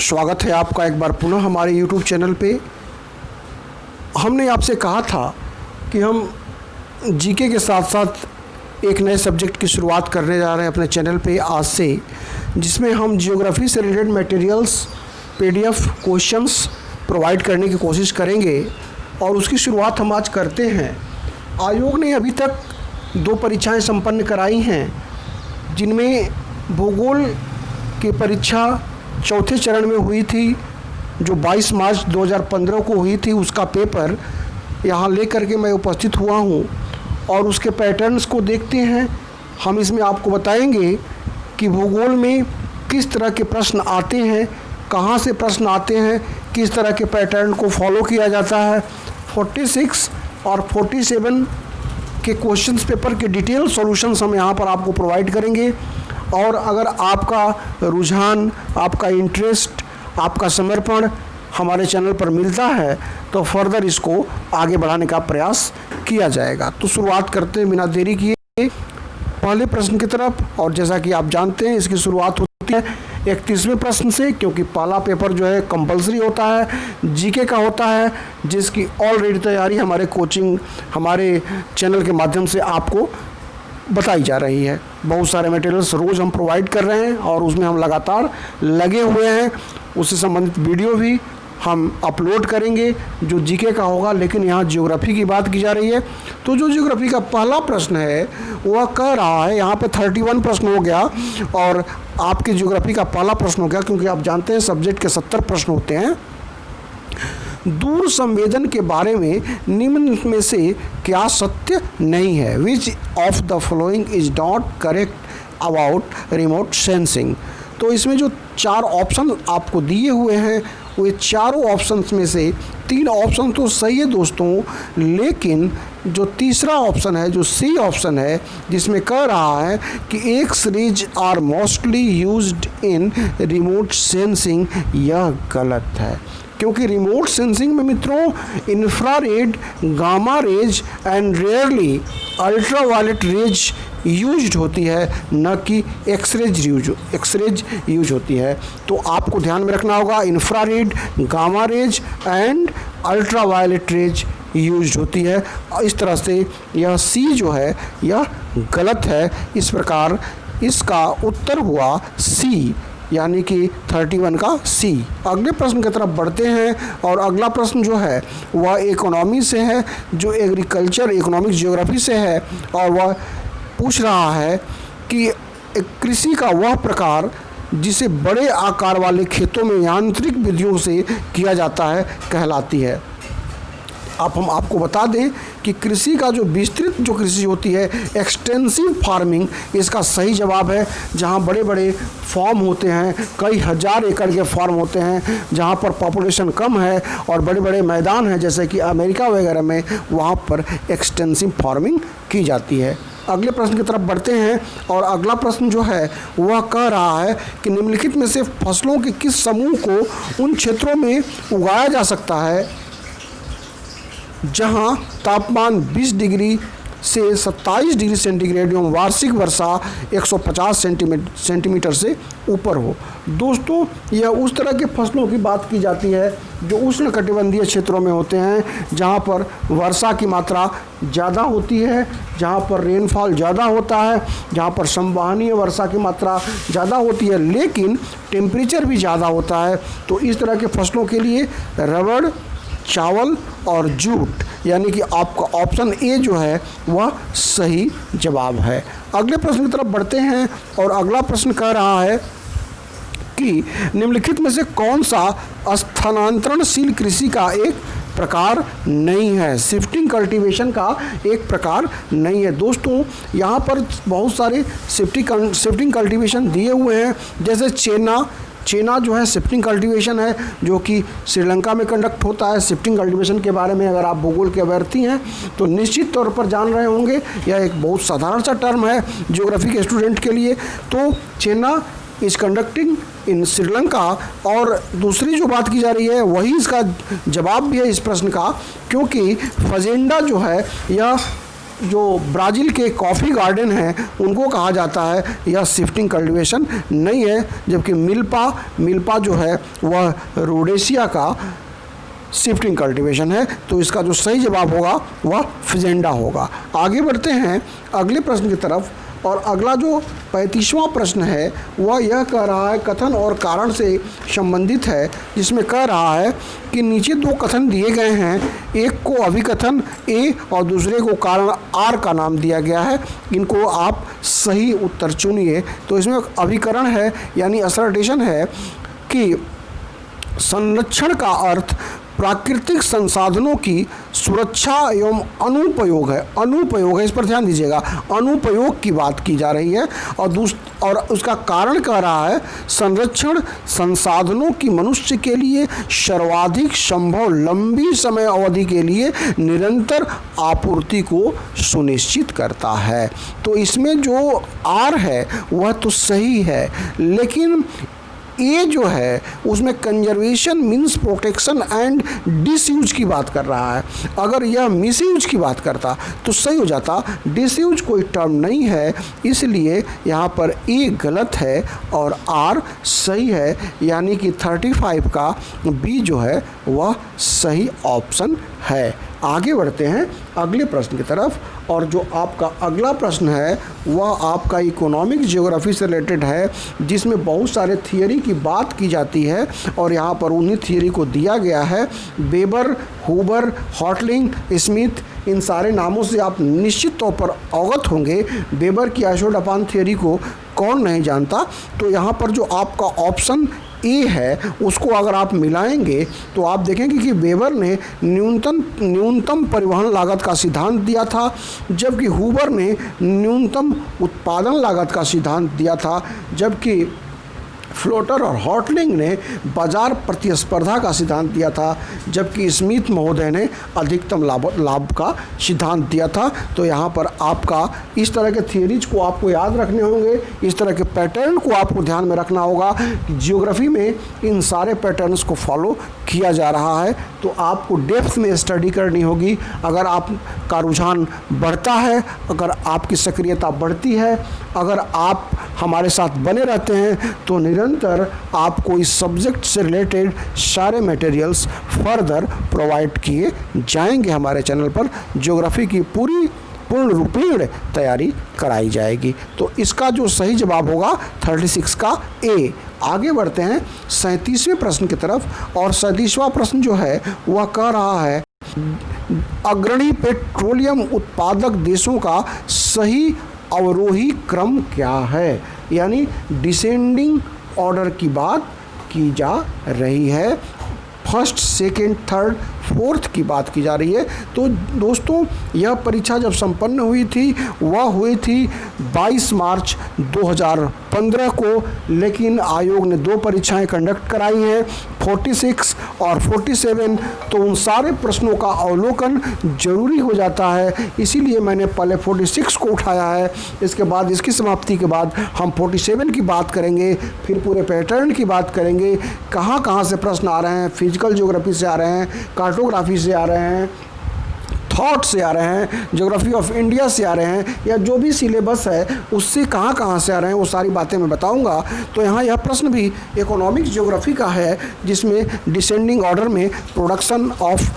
स्वागत है आपका एक बार पुनः हमारे YouTube चैनल पे। हमने आपसे कहा था कि हम जीके के साथ साथ एक नए सब्जेक्ट की शुरुआत करने जा रहे हैं अपने चैनल पे आज से, जिसमें हम जियोग्राफी से related materials PDF questions provide करने की कोशिश करेंगे और उसकी शुरुआत हम आज करते हैं। आयोग ने अभी तक 2 परीक्षाएं संपन्न कराई हैं, जिनमें भूगोल की परीक्षा चौथे चरण में हुई थी जो 22 मार्च 2015 को हुई थी। उसका पेपर यहाँ लेकर के मैं उपस्थित हुआ हूँ और उसके पैटर्न्स को देखते हैं। हम इसमें आपको बताएंगे कि भूगोल में किस तरह के प्रश्न आते हैं, कहाँ से प्रश्न आते हैं, किस तरह के पैटर्न को फॉलो किया जाता है। 46 और 47 के क्वेश्चंस पेपर के डिटेल सॉल्यूशंस हम यहाँ पर आपको प्रोवाइड करेंगे। और अगर आपका रुझान, आपका इंटरेस्ट, आपका समर्पण हमारे चैनल पर मिलता है तो फर्दर इसको आगे बढ़ाने का प्रयास किया जाएगा। तो शुरुआत करते हैं बिना देरी किए पहले प्रश्न की तरफ। और जैसा कि आप जानते हैं इसकी शुरुआत होती है 31वें प्रश्न से, क्योंकि पहला पेपर जो है कंपलसरी होता है, जीके का होता है, जिसकी ऑलरेडी तैयारी हमारे चैनल के माध्यम से आपको बताई जा रही है। बहुत सारे मटेरियल्स रोज़ हम प्रोवाइड कर रहे हैं और उसमें हम लगातार लगे हुए हैं। उससे संबंधित वीडियो भी हम अपलोड करेंगे जो जीके का होगा, लेकिन यहाँ ज्योग्राफी की बात की जा रही है। तो जो ज्योग्राफी का पहला प्रश्न है वह कह रहा है, यहाँ पे 31 प्रश्न हो गया और आपके ज्योग्राफी का पहला प्रश्न हो गया, क्योंकि आप जानते हैं सब्जेक्ट के 70 प्रश्न होते हैं। दूर संवेदन के बारे में निम्न में से क्या सत्य नहीं है? Which of the following is not correct about remote sensing? तो इसमें जो 4 ऑप्शन आपको दिए हुए हैं वो चारों ऑप्शंस में से 3 ऑप्शन तो सही है दोस्तों, लेकिन जो तीसरा ऑप्शन है, जो सी ऑप्शन है, जिसमें कह रहा है कि x rays are mostly used in remote sensing, यह गलत है। क्योंकि रिमोट सेंसिंग में मित्रों infrared, gamma rays and rarely ultraviolet rays used होती है, न कि एक्सरेज यूज होती है। तो आपको ध्यान में रखना होगा infrared, gamma rays and ultraviolet rays used होती है। इस तरह से यह सी जो है यह गलत है। इस प्रकार इसका उत्तर हुआ सी, यानी कि 31 का सी। अगले प्रश्न की तरफ बढ़ते हैं और अगला प्रश्न जो है वह इकोनॉमी से है, जो एग्रीकल्चर इकोनॉमिक ज्योग्राफी से है, और वह पूछ रहा है कि कृषि का वह प्रकार जिसे बड़े आकार वाले खेतों में यांत्रिक विधियों से किया जाता है कहलाती है। हम आपको बता दें कि कृषि का जो विस्तृत जो कृषि होती है एक्सटेंसिव फार्मिंग, इसका सही जवाब है। जहां बड़े बड़े फार्म होते हैं, कई हज़ार एकड़ के फार्म होते हैं, जहां पर पॉपुलेशन कम है और बड़े बड़े मैदान हैं, जैसे कि अमेरिका वगैरह में, वहां पर एक्सटेंसिव फार्मिंग की जाती है। अगले प्रश्न की तरफ बढ़ते हैं और अगला प्रश्न जो है वह कह रहा है कि निम्नलिखित में से फसलों के किस समूह को उन क्षेत्रों में उगाया जा सकता है जहां तापमान 20 डिग्री से 27 डिग्री सेंटीग्रेड एवं वार्षिक वर्षा 150 सेंटीमीटर से ऊपर हो। दोस्तों, यह उस तरह के फसलों की बात की जाती है जो उष्णकटिबंधीय क्षेत्रों में होते हैं, जहां पर वर्षा की मात्रा ज़्यादा होती है, जहां पर रेनफॉल ज़्यादा होता है, जहां पर संवहनीय वर्षा की मात्रा ज़्यादा होती है, लेकिन टेम्परेचर भी ज़्यादा होता है। तो इस तरह के फसलों के लिए रबड़, चावल और जूट, यानी कि आपका ऑप्शन ए जो है वह सही जवाब है। अगले प्रश्न की तरफ बढ़ते हैं और अगला प्रश्न कह रहा है कि निम्नलिखित में से कौन सा स्थानांतरणशील कृषि का एक प्रकार नहीं है? शिफ्टिंग कल्टीवेशन का एक प्रकार नहीं है। दोस्तों, यहाँ पर बहुत सारे शिफ्टिंग कल्टीवेशन दिए हुए हैं, जैसे चेना जो है शिफ्टिंग कल्टीवेशन है, जो कि श्रीलंका में कंडक्ट होता है। शिफ्टिंग कल्टीवेशन के बारे में अगर आप भूगोल के अभ्यर्थी हैं तो निश्चित तौर पर जान रहे होंगे। यह एक बहुत साधारण सा टर्म है ज्योग्राफी के स्टूडेंट के लिए। तो चेना इज कंडक्टिंग इन श्रीलंका। और दूसरी जो बात की जा रही है वही इसका जवाब भी है इस प्रश्न का, क्योंकि फजेंडा जो है यह जो ब्राज़ील के कॉफ़ी गार्डन हैं उनको कहा जाता है यह शिफ्टिंग कल्टीवेशन नहीं है, जबकि मिल्पा जो है वह रोडेशिया का शिफ्टिंग कल्टीवेशन है। तो इसका जो सही जवाब होगा वह फिजेंडा होगा। आगे बढ़ते हैं अगले प्रश्न की तरफ, और अगला जो 35वां प्रश्न है वह यह कह रहा है, कथन और कारण से संबंधित है, जिसमें कह रहा है कि नीचे दो कथन दिए गए हैं, एक को अभिकथन ए और दूसरे को कारण आर का नाम दिया गया है, इनको आप सही उत्तर चुनिए। तो इसमें अभिकरण है यानी असर्टेशन है कि संरक्षण का अर्थ प्राकृतिक संसाधनों की सुरक्षा एवं अनुपयोग है, इस पर ध्यान दीजिएगा, अनुपयोग की बात की जा रही है। और उसका कारण कह रहा है संरक्षण संसाधनों की मनुष्य के लिए सर्वाधिक संभव लंबी समय अवधि के लिए निरंतर आपूर्ति को सुनिश्चित करता है। तो इसमें जो आर है वह तो सही है, लेकिन ये जो है उसमें conservation means protection and disuse की बात कर रहा है। अगर यह मिसयूज की बात करता तो सही हो जाता, डिसयूज कोई टर्म नहीं है, इसलिए यहाँ पर ए गलत है और आर सही है, यानी कि 35 का बी जो है वह सही ऑप्शन है। आगे बढ़ते हैं अगले प्रश्न की तरफ, और जो आपका अगला प्रश्न है वह आपका इकोनॉमिक ज्योग्राफी से रिलेटेड है, जिसमें बहुत सारे थियरी की बात की जाती है और यहाँ पर उन्हीं थियरी को दिया गया है। वेबर, हूबर, हॉटलिंग, स्मिथ, इन सारे नामों से आप निश्चित तौर पर अवगत होंगे। वेबर की आइसोडपान थियरी को कौन नहीं जानता। तो यहाँ पर जो आपका ऑप्शन ए है उसको अगर आप मिलाएंगे तो आप देखेंगे कि वेबर ने न्यूनतम परिवहन लागत का सिद्धांत दिया था, जबकि हूबर ने न्यूनतम उत्पादन लागत का सिद्धांत दिया था, जबकि फ्लोटर और हॉटलिंग ने बाजार प्रतिस्पर्धा का सिद्धांत दिया था, जबकि स्मिथ महोदय ने अधिकतम लाभ का सिद्धांत दिया था। तो यहाँ पर आपका इस तरह के थियरीज को आपको याद रखने होंगे, इस तरह के पैटर्न को आपको ध्यान में रखना होगा कि जियोग्राफी में इन सारे पैटर्न्स को फॉलो किया जा रहा है। तो आपको डेप्थ में स्टडी करनी होगी। अगर आपका रुझान बढ़ता है, अगर आपकी सक्रियता बढ़ती है, अगर आप हमारे साथ बने रहते हैं तो निरंतर आपको इस सब्जेक्ट से रिलेटेड सारे मटेरियल्स फर्दर प्रोवाइड किए जाएंगे। हमारे चैनल पर ज्योग्राफी की पूर्ण रूपेण तैयारी कराई जाएगी। तो इसका जो सही जवाब होगा 36 का ए। आगे बढ़ते हैं 37वें प्रश्न की तरफ, और 37वां प्रश्न जो है वह कह रहा है अग्रणी पेट्रोलियम उत्पादक देशों का सही अवरोही क्रम क्या है, यानी डिसेंडिंग ऑर्डर की बात की जा रही है। फर्स्ट, सेकेंड, थर्ड, फोर्थ की बात की जा रही है। तो दोस्तों यह परीक्षा जब संपन्न हुई थी वह हुई थी 22 मार्च 2015 को, लेकिन आयोग ने दो परीक्षाएं कंडक्ट कराई हैं, 46 और 47। तो उन सारे प्रश्नों का अवलोकन जरूरी हो जाता है, इसीलिए मैंने पहले 46 को उठाया है। इसके बाद इसकी समाप्ति के बाद हम 47 की बात करेंगे, फिर पूरे पैटर्न की बात करेंगे, कहाँ से प्रश्न आ रहे हैं, फिजिकल ज्योग्राफी से आ रहे हैं, कार्टोग्राफी से आ रहे हैं, थॉट से आ रहे हैं, ज्योग्राफी ऑफ इंडिया से आ रहे हैं, या जो भी सिलेबस है उससे कहाँ से आ रहे हैं, वो सारी बातें मैं बताऊंगा। तो यहाँ यह प्रश्न भी इकोनॉमिक ज्योग्राफी का है, जिसमें डिसेंडिंग ऑर्डर में प्रोडक्शन ऑफ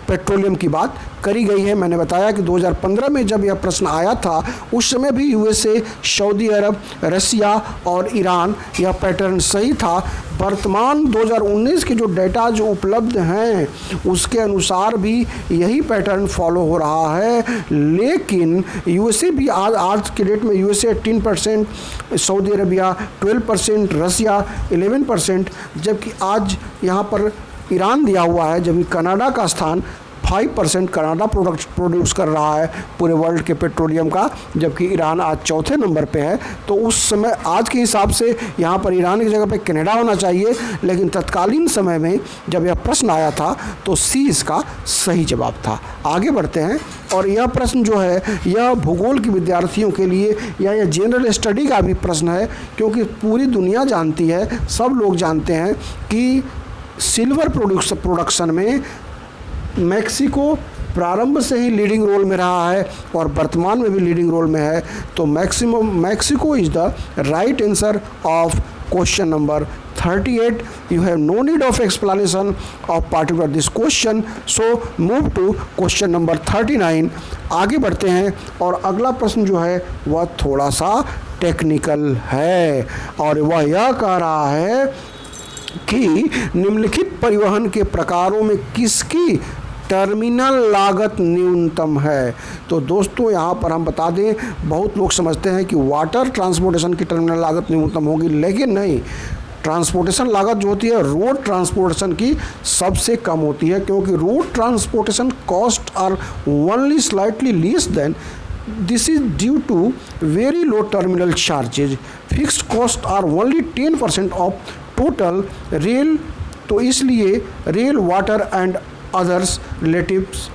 पेट्रोलियम की बात करी गई है। मैंने बताया कि 2015 में जब यह प्रश्न आया था उस समय भी यूएसए, सऊदी अरब, रसिया और ईरान, यह पैटर्न सही था। वर्तमान 2019 के जो डेटा जो उपलब्ध हैं उसके अनुसार भी यही पैटर्न फॉलो हो रहा है, लेकिन यूएसए भी आज के डेट में यूएसए 18%, सऊदी अरबिया 12%, रसिया 11%, जबकि आज यहाँ पर ईरान दिया हुआ है, जबकि कनाडा का स्थान 5% कनाडा प्रोड्यूस कर रहा है पूरे वर्ल्ड के पेट्रोलियम का, जबकि ईरान आज चौथे नंबर पे है। तो उस समय आज के हिसाब से यहाँ पर ईरान की जगह पे कनाडा होना चाहिए, लेकिन तत्कालीन समय में जब यह प्रश्न आया था तो सी इसका सही जवाब था। आगे बढ़ते हैं, और यह प्रश्न जो है यह भूगोल के विद्यार्थियों के लिए या यह जनरल स्टडी का भी प्रश्न है, क्योंकि पूरी दुनिया जानती है, सब लोग जानते हैं कि सिल्वर प्रोडक्शन में मैक्सिको, प्रारंभ से ही लीडिंग रोल में रहा है और वर्तमान में भी लीडिंग रोल में है, तो Mexico is the right answer of question number 38. You have no need of explanation of particular this question. So move to question number 39. आगे बढ़ते हैं और अगला प्रश्न जो है वह थोड़ा सा टेक्निकल है और वह यह कह रहा है कि निम्नलिखित परिवहन के प्रकारों में किसकी टर्मिनल लागत न्यूनतम है। तो दोस्तों यहाँ पर हम बता दें, बहुत लोग समझते हैं कि वाटर ट्रांसपोर्टेशन की टर्मिनल लागत न्यूनतम होगी, लेकिन नहीं। ट्रांसपोर्टेशन लागत जो होती है रोड ट्रांसपोर्टेशन की सबसे कम होती है, क्योंकि road transportation cost are only slightly less than this is due to very low terminal charges. Fixed cost are only 10% of total rail. तो इसलिए rail, water and others relatives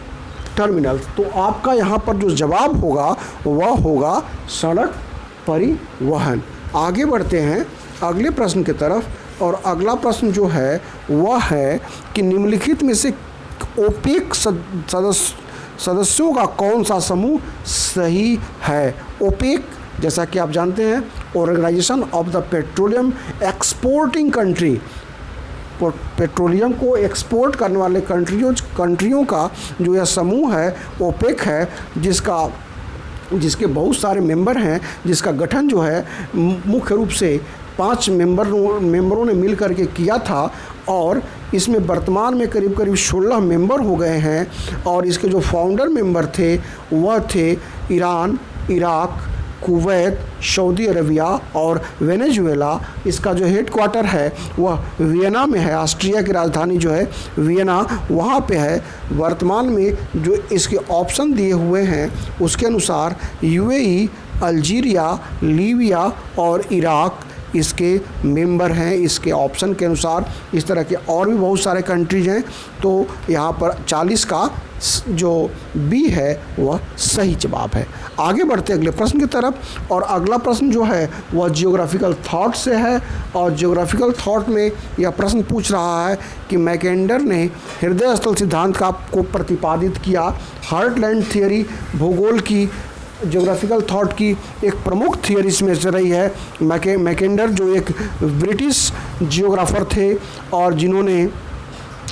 terminals. तो आपका यहाँ पर जो जवाब होगा वह होगा सड़क परिवहन। आगे बढ़ते हैं अगले प्रश्न की तरफ और अगला प्रश्न जो है वह है कि निम्नलिखित में से ओपेक सदस्यों का कौन सा समूह सही है। ओपेक जैसा कि आप जानते हैं organization of the petroleum exporting country, petroleum को एक्सपोर्ट करने वाले कंट्रियों का जो यह समूह है ओपेक है, जिसके बहुत सारे मेंबर हैं, जिसका गठन जो है मुख्य रूप से 5 मेंबरों ने मिल करके किया था और इसमें वर्तमान में करीब 16 मेंबर हो गए हैं। और इसके जो फाउंडर मेंबर थे वह थे Iran, Iraq, Kuwait, Saudi Arabia और वेनेजुएला। इसका जो हेडक्वार्टर है वह वियना में है। ऑस्ट्रिया की राजधानी जो है वियना वहाँ पे है। वर्तमान में जो इसके ऑप्शन दिए हुए हैं उसके अनुसार यूएई, अल्जीरिया, लीबिया और इराक इसके मेंबर हैं इसके ऑप्शन के अनुसार। इस तरह के और भी बहुत सारे कंट्रीज हैं। तो यहाँ पर 40 का जो बी है वह सही जवाब है। आगे बढ़ते अगले प्रश्न की तरफ और अगला प्रश्न जो है वह जियोग्राफिकल थॉट से है। और जियोग्राफिकल थॉट में यह प्रश्न पूछ रहा है कि मैकेंडर ने हृदय स्थल सिद्धांत को प्रतिपादित किया। हार्टलैंड थियरी भूगोल की जियोग्राफिकल थॉट की एक प्रमुख थियरीज में से रही है। मैकेंडर जो एक ब्रिटिश जियोग्राफर थे और जिन्होंने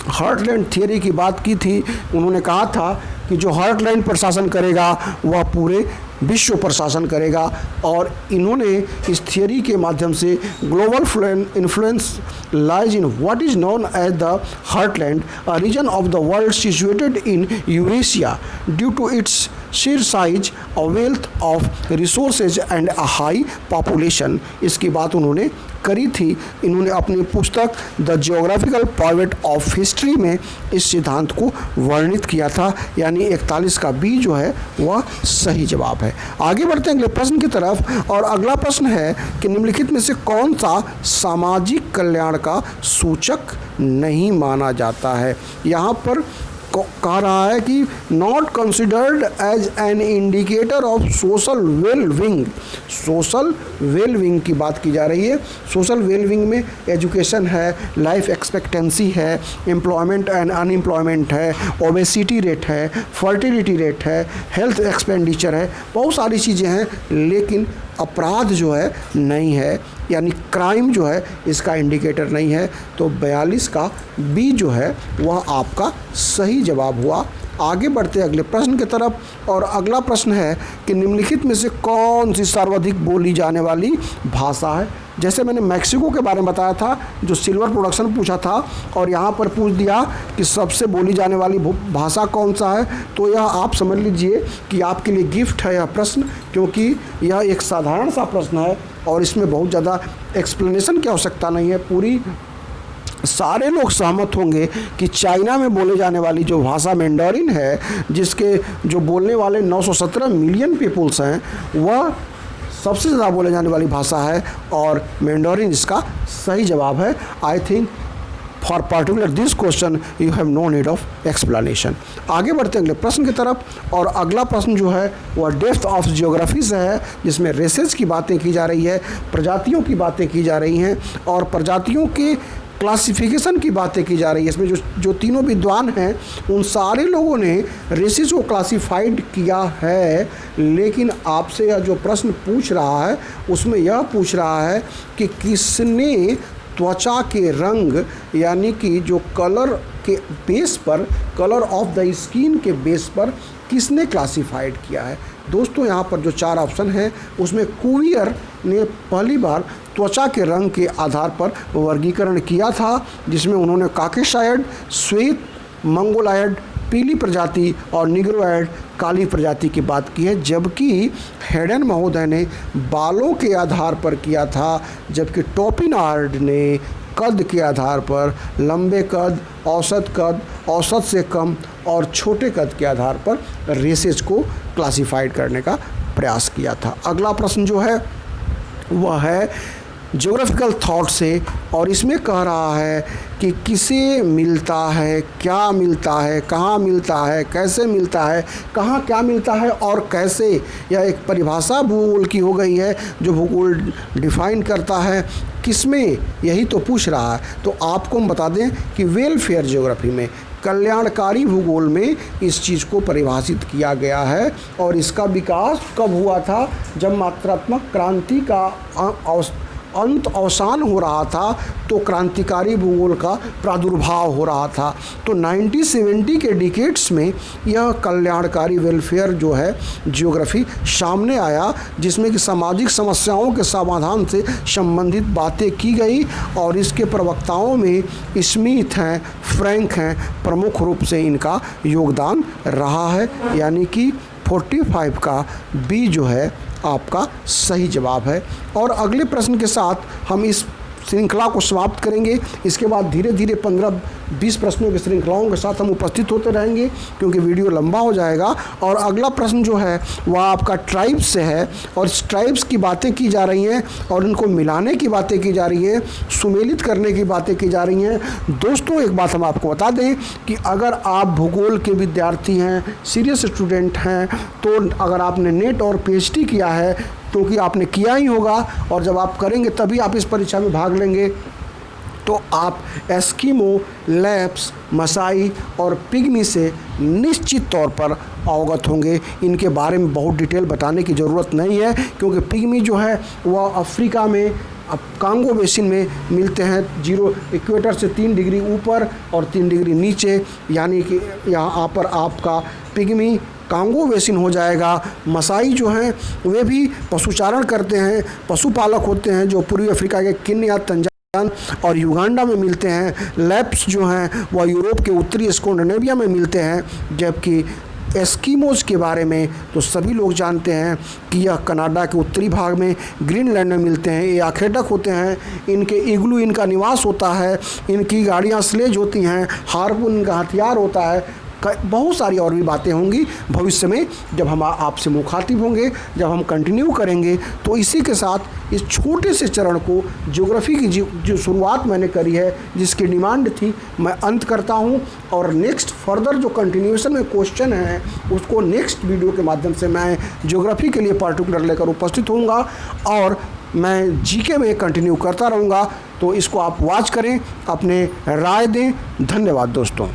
हार्टलैंड थियरी की बात की थी। उन्होंने कहा था कि जो हार्टलैंड पर शासन करेगा वह पूरे विश्व पर शासन करेगा। और इन्होंने इस थियरी के माध्यम से global influence lies in what is known as the heartland, a region of the world situated in Eurasia due to its sheer size, a wealth of resources and a high population। इसकी बात उन्होंने करी थी। इन्होंने अपनी पुस्तक the geographical point of history में इस सिद्धांत को वर्णित किया था। यानी 41 का बी जो है वह सही जवाब है। आगे बढ़ते हैं अगले प्रश्न की तरफ और अगला प्रश्न है कि निम्नलिखित में से कौन सा सामाजिक कल्याण का सूचक नहीं माना जाता है। यहाँ पर कह रहा है कि not considered as an indicator of social wellbeing. Social wellbeing की बात की जा रही है। सोशल वेलबींग में एजुकेशन है, लाइफ एक्सपेक्टेंसी है, एम्प्लॉयमेंट एंड अनएम्प्लॉयमेंट है, ओबेसिटी रेट है, फर्टिलिटी रेट है, हेल्थ एक्सपेंडिचर है, बहुत सारी चीज़ें हैं। लेकिन अपराध जो है नहीं है, यानी क्राइम जो है इसका इंडिकेटर नहीं है। तो 42 का बी जो है वह आपका सही जवाब हुआ। आगे बढ़ते अगले प्रश्न की तरफ और अगला प्रश्न है कि निम्नलिखित में से कौन सी सर्वाधिक बोली जाने वाली भाषा है। जैसे मैंने मैक्सिको के बारे में बताया था, जो सिल्वर प्रोडक्शन पूछा था और यहाँ पर पूछ दिया कि सबसे बोली जाने वाली भाषा कौन सा है, तो यह आप समझ लीजिए कि आपके लिए गिफ्ट है यह प्रश्न, क्योंकि यह एक साधारण सा प्रश्न है और इसमें बहुत ज़्यादा एक्सप्लेनेशन की आवश्यकता नहीं है। पूरी सारे लोग सहमत होंगे कि चाइना में बोले जाने वाली जो भाषा मैंडरिन है, जिसके जो बोलने वाले 917 मिलियन पीपुल्स हैं, वह सबसे ज़्यादा बोले जाने वाली भाषा है और मैंडरिन इसका सही जवाब है। I think for particular this question you have no need of explanation. आगे बढ़ते हैं अगले प्रश्न की तरफ और अगला प्रश्न जो है वह डेप्थ ऑफ जियोग्राफी से है, जिसमें रेसेस की बातें की जा रही है, प्रजातियों की बातें की जा रही हैं और प्रजातियों के क्लासिफिकेशन की बातें की जा रही है। इसमें जो तीनों विद्वान हैं उन सारे लोगों ने रेसेस को क्लासिफाइड किया है, लेकिन आपसे यह जो प्रश्न पूछ रहा है उसमें यह पूछ रहा है कि किसने त्वचा के रंग यानी कि जो कलर के बेस पर, कलर ऑफ द स्किन के बेस पर किसने क्लासिफाइड किया है। दोस्तों यहाँ पर जो 4 ऑप्शन हैं उसमें कुवियर ने पहली बार त्वचा के रंग के आधार पर वर्गीकरण किया था, जिसमें उन्होंने काकेशायड, श्वेत, मंगोलायड, पीली प्रजाति और निग्रोयड काली प्रजाति की बात की है। जबकि हेडन महोदय ने बालों के आधार पर किया था, जबकि टोपिनार्ड ने कद के आधार पर, लंबे कद, औसत से कम और छोटे कद के आधार पर रेसेस को क्लासिफाइड करने का प्रयास किया था। अगला प्रश्न जो है वह है ज्योग्राफिकल थॉट से, और इसमें कह रहा है कि किसे मिलता है, क्या मिलता है, कहाँ मिलता है, कैसे मिलता है, कहाँ क्या मिलता है और कैसे। यह एक परिभाषा भूगोल की हो गई है जो भूगोल डिफाइन करता है किसमें, यही तो पूछ रहा है। तो आपको हम बता दें कि वेलफेयर ज्योग्राफी में, कल्याणकारी भूगोल में इस चीज़ को परिभाषित किया गया है। और इसका विकास कब हुआ था? जब मात्रात्मक क्रांति का अवसान हो रहा था, तो क्रांतिकारी भूगोल का प्रादुर्भाव हो रहा था। तो 1970 के डिकेड्स में यह कल्याणकारी वेलफेयर जो है ज्योग्राफी सामने आया, जिसमें कि सामाजिक समस्याओं के समाधान से संबंधित बातें की गई। और इसके प्रवक्ताओं में स्मिथ हैं, फ्रैंक हैं, प्रमुख रूप से इनका योगदान रहा है। यानी कि 45 का बी जो है आपका सही जवाब है। और अगले प्रश्न के साथ हम इस श्रृंखला को समाप्त करेंगे। इसके बाद धीरे धीरे 15-20 प्रश्नों की श्रृंखलाओं के साथ हम उपस्थित होते रहेंगे, क्योंकि वीडियो लंबा हो जाएगा। और अगला प्रश्न जो है वह आपका ट्राइब्स से है, और इस ट्राइब्स की बातें की जा रही हैं और इनको मिलाने की बातें की जा रही हैं, सुमेलित करने की बातें की जा रही हैं। दोस्तों एक बात हम आपको बता दें कि अगर आप भूगोल के विद्यार्थी हैं, सीरियस स्टूडेंट हैं, तो अगर आपने नेट और पीएचडी किया है, क्योंकि आपने किया ही होगा, और जब आप करेंगे तभी आप इस परीक्षा में भाग लेंगे, तो आप एस्किमो, लैप्स, मसाई और पिग्मी से निश्चित तौर पर अवगत होंगे। इनके बारे में बहुत डिटेल बताने की ज़रूरत नहीं है, क्योंकि पिग्मी जो है वह अफ्रीका में कांगो बेसिन में मिलते हैं, 0 इक्वेटर से 3 डिग्री ऊपर और 3 डिग्री नीचे। यानी कि यहाँ पर आपका पिग्मी कांगो बेसिन हो जाएगा। मसाई जो हैं वे भी पशुचारण करते हैं, पशुपालक होते हैं, जो पूर्वी अफ्रीका के केन्या, तंजानिया और युगांडा में मिलते हैं। लैप्स जो हैं वह यूरोप के उत्तरी स्कैंडिनेविया में मिलते हैं। जबकि एस्किमोज के बारे में तो सभी लोग जानते हैं कि यह कनाडा के उत्तरी भाग में ग्रीनलैंड में मिलते हैं। ये आखेडक होते हैं, इनके इग्लू इनका निवास होता है, इनकी गाड़ियाँ स्लेज होती हैं, हार्पून इनका हथियार होता है। बहुत सारी और भी बातें होंगी भविष्य में जब हम आपसे मुखातिब होंगे, जब हम कंटिन्यू करेंगे। तो इसी के साथ इस छोटे से चरण को, ज्योग्राफी की जो शुरुआत मैंने करी है, जिसकी डिमांड थी, मैं अंत करता हूं। और नेक्स्ट फर्दर जो कंटिन्यूएशन में क्वेश्चन है उसको नेक्स्ट वीडियो के माध्यम से मैं ज्योग्राफी के लिए पार्टिकुलर लेकर उपस्थित होऊंगा, और मैं जीके में कंटिन्यू करता रहूँगा। तो इसको आप वॉच करें, अपने राय दें। धन्यवाद दोस्तों।